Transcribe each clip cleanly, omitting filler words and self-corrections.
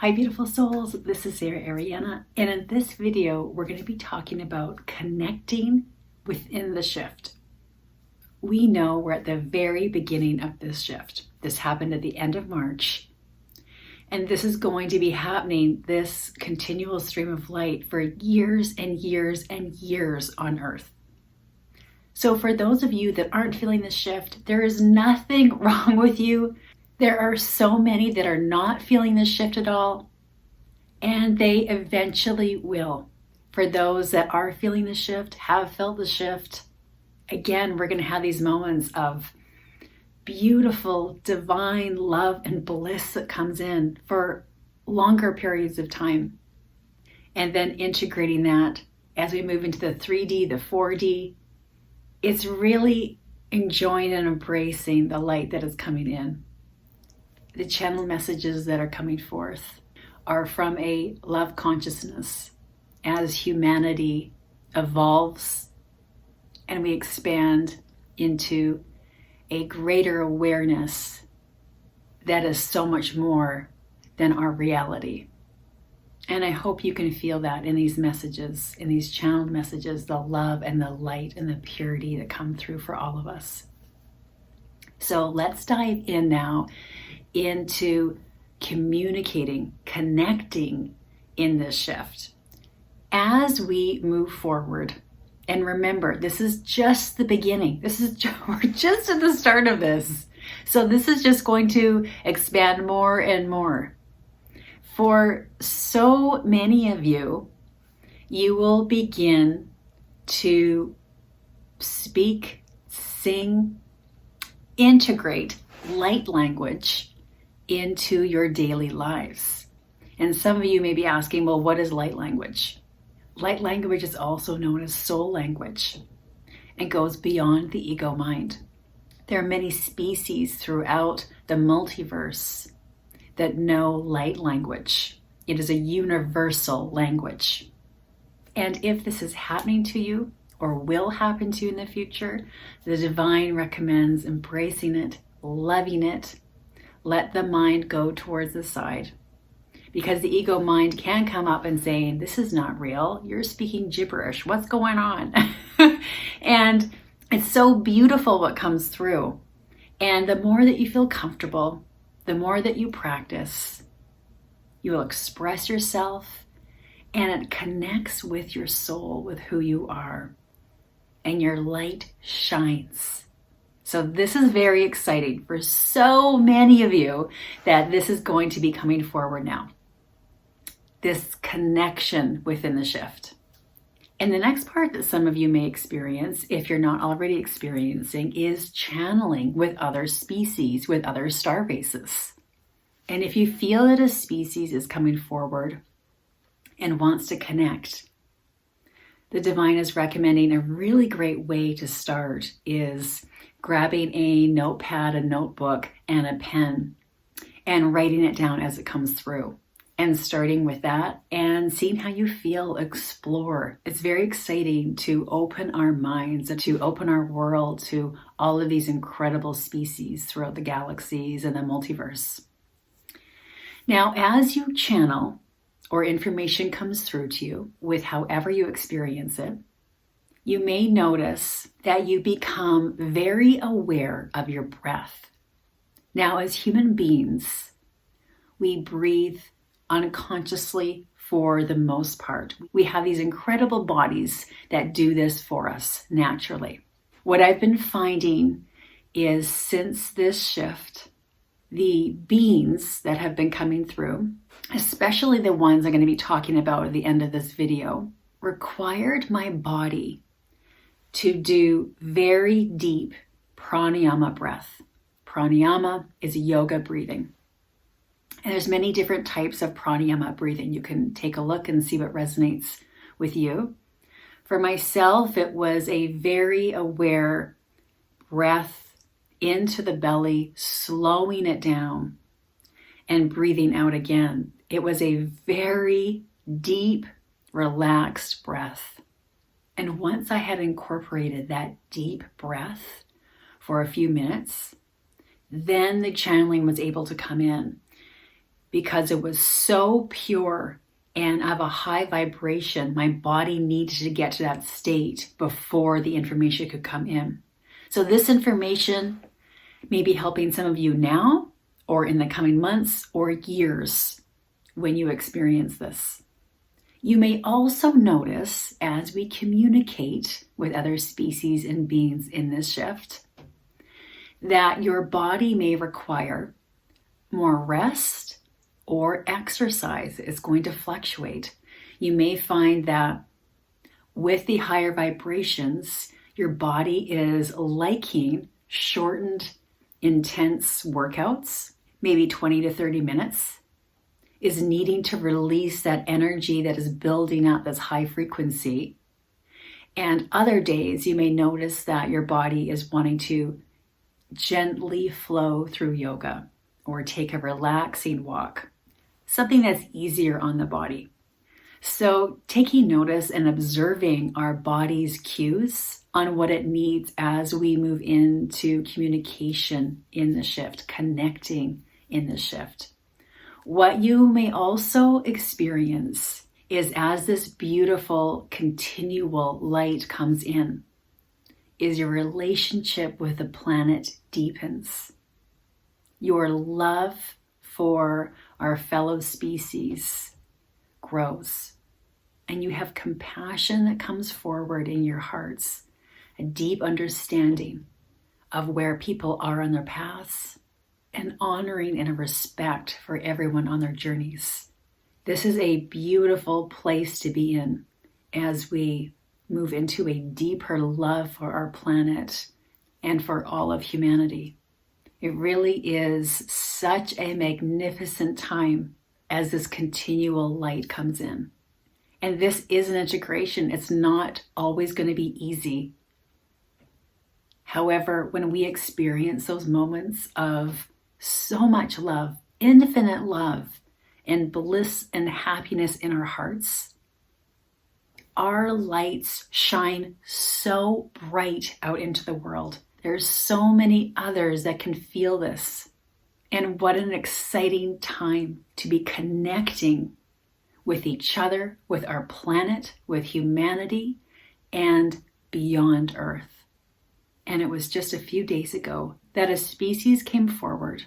Hi beautiful souls, this is Sarah Ariana, and in this video we're going to be talking about connecting within the shift. We know we're at the very beginning of this shift. This happened at the end of March, and this is going to be happening, this continual stream of light, for years and years and years on Earth. So for those of you that aren't feeling this shift, there is nothing wrong with you. There are so many that are not feeling this shift at all, and they eventually will. For those that are feeling the shift, have felt the shift, again, we're going to have these moments of beautiful, divine love and bliss that comes in for longer periods of time. And then integrating that as we move into the 3D, the 4D, it's really enjoying and embracing the light that is coming in. The channel messages that are coming forth are from a love consciousness as humanity evolves and we expand into a greater awareness that is so much more than our reality. And I hope you can feel that in these messages, in these channeled messages, the love and the light and the purity that come through for all of us. So let's dive in now into communicating, connecting in this shift. As we move forward, and remember, this is just the beginning. We're just at the start of this. So this is just going to expand more and more. For so many of you, you will begin to speak, sing, integrate light language into your daily lives. And some of you may be asking, well, what is light language? Light language is also known as soul language and goes beyond the ego mind. There are many species throughout the multiverse that know light language. It is a universal language. And if this is happening to you or will happen to you in the future, the divine recommends embracing it, loving it. Let the mind go towards the side, because the ego mind can come up and saying, this is not real. You're speaking gibberish. What's going on? And it's so beautiful what comes through. And the more that you feel comfortable, the more that you practice, you will express yourself, and it connects with your soul, with who you are, and your light shines. So this is very exciting for so many of you that this is going to be coming forward now. This connection within the shift. And the next part that some of you may experience, if you're not already experiencing, is channeling with other species, with other star bases. And if you feel that a species is coming forward and wants to connect, the divine is recommending a really great way to start is grabbing a notepad, a notebook, and a pen and writing it down as it comes through. And starting with that and seeing how you feel, explore. It's very exciting to open our minds, to open our world to all of these incredible species throughout the galaxies and the multiverse. Now, as you channel or information comes through to you with however you experience it, you may notice that you become very aware of your breath. Now, as human beings, we breathe unconsciously for the most part. We have these incredible bodies that do this for us naturally. What I've been finding is since this shift, the beings that have been coming through, especially the ones I'm going to be talking about at the end of this video, required my body to do very deep pranayama breath. Pranayama is yoga breathing. And there's many different types of pranayama breathing. You can take a look and see what resonates with you. For myself, it was a very aware breath into the belly, slowing it down and breathing out again. It was a very deep, relaxed breath. And once I had incorporated that deep breath for a few minutes, then the channeling was able to come in. because it was so pure and of a high vibration. My body needed to get to that state before the information could come in. So this information may be helping some of you now or in the coming months or years when you experience this. You may also notice as we communicate with other species and beings in this shift that your body may require more rest or exercise. Is going to fluctuate. You may find that with the higher vibrations, your body is liking shortened, intense workouts, maybe 20 to 30 minutes, is needing to release that energy that is building up this high frequency. And other days, you may notice that your body is wanting to gently flow through yoga or take a relaxing walk, something that's easier on the body. So taking notice and observing our body's cues on what it needs as we move into communication in the shift, connecting in the shift. What you may also experience is as this beautiful continual light comes in, is your relationship with the planet deepens. Your love for our fellow species grows. And you have compassion that comes forward in your hearts, a deep understanding of where people are on their paths, and honoring and a respect for everyone on their journeys. This is a beautiful place to be in as we move into a deeper love for our planet and for all of humanity. It really is such a magnificent time as this continual light comes in. And this is an integration. It's not always going to be easy. However, when we experience those moments of so much love, infinite love, and bliss and happiness in our hearts, our lights shine so bright out into the world. There's so many others that can feel this. And what an exciting time to be connecting with each other, with our planet, with humanity, and beyond Earth. And it was just a few days ago that a species came forward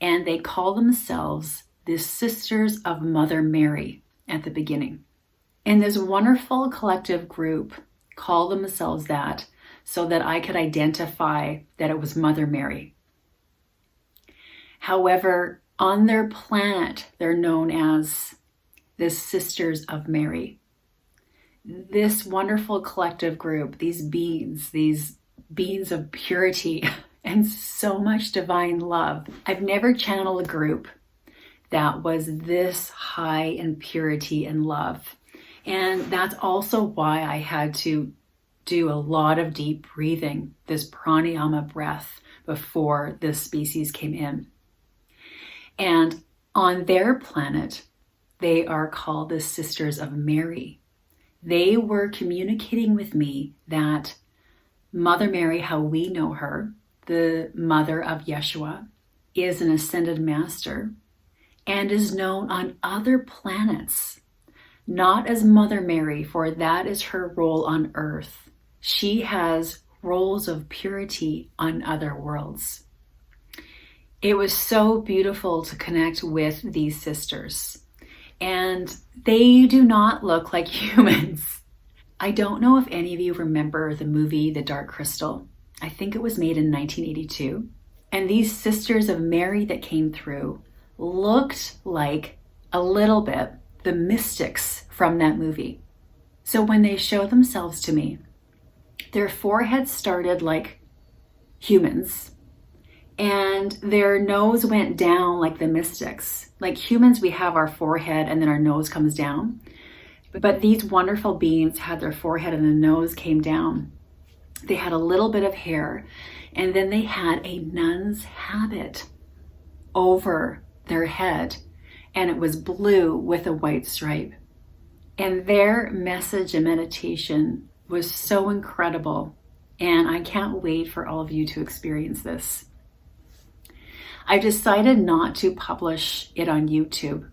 and they call themselves the Sisters of Mother Mary at the beginning. And this wonderful collective group called themselves that so that I could identify that it was Mother Mary. However, on their planet, they're known as the Sisters of Mary. This wonderful collective group, these beings of purity and so much divine love. I've never channeled a group that was this high in purity and love. And that's also why I had to do a lot of deep breathing, this pranayama breath, before this species came in. And on their planet, they are called the Sisters of Mary. They were communicating with me that Mother Mary, how we know her, the mother of Yeshua, is an ascended master and is known on other planets, not as Mother Mary, for that is her role on Earth. She has roles of purity on other worlds. It was so beautiful to connect with these sisters. And they do not look like humans. I don't know if any of you remember the movie The Dark Crystal. I think it was made in 1982. And these Sisters of Mary that came through looked like a little bit the mystics from that movie. So when they showed themselves to me, their foreheads started like humans, and their nose went down like the mystics. Like humans, we have our forehead and then our nose comes down. But these wonderful beings had their forehead and the nose came down. They had a little bit of hair, and then they had a nun's habit over their head, and it was blue with a white stripe. And their message and meditation was so incredible, and I can't wait for all of you to experience this. I decided not to publish it on YouTube.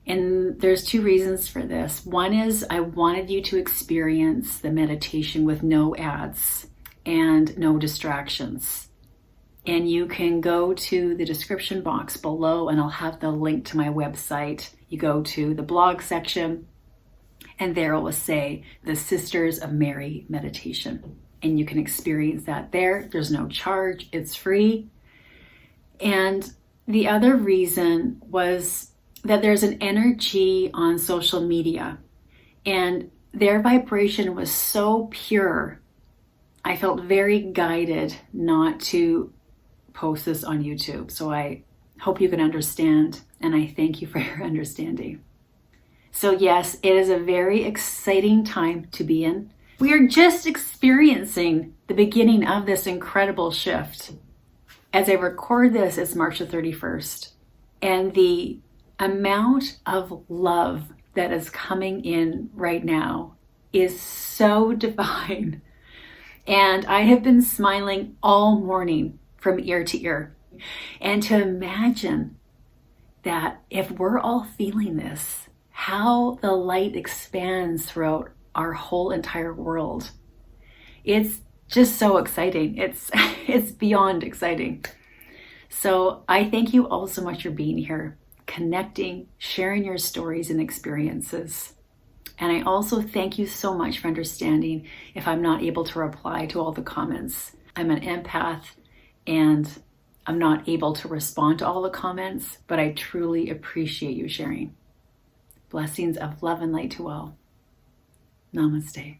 And there's two reasons for this. One is I wanted you to experience the meditation with no ads and no distractions. And you can go to the description box below and I'll have the link to my website. You go to the blog section and there it will say the Sisters of Mary meditation. And you can experience that there. There's no charge, it's free. And the other reason was that there's an energy on social media and their vibration was so pure. I felt very guided not to post this on YouTube. So I hope you can understand and I thank you for your understanding. So yes, it is a very exciting time to be in. We are just experiencing the beginning of this incredible shift. As I record this, it's March the 31st. And the amount of love that is coming in right now is so divine. And I have been smiling all morning from ear to ear. And to imagine that if we're all feeling this, how the light expands throughout our whole entire world. It's just so exciting. It's beyond exciting. So I thank you all so much for being here, connecting, sharing your stories and experiences. And I also thank you so much for understanding if I'm not able to reply to all the comments. I'm an empath and I'm not able to respond to all the comments, but I truly appreciate you sharing. Blessings of love and light to all. Namaste.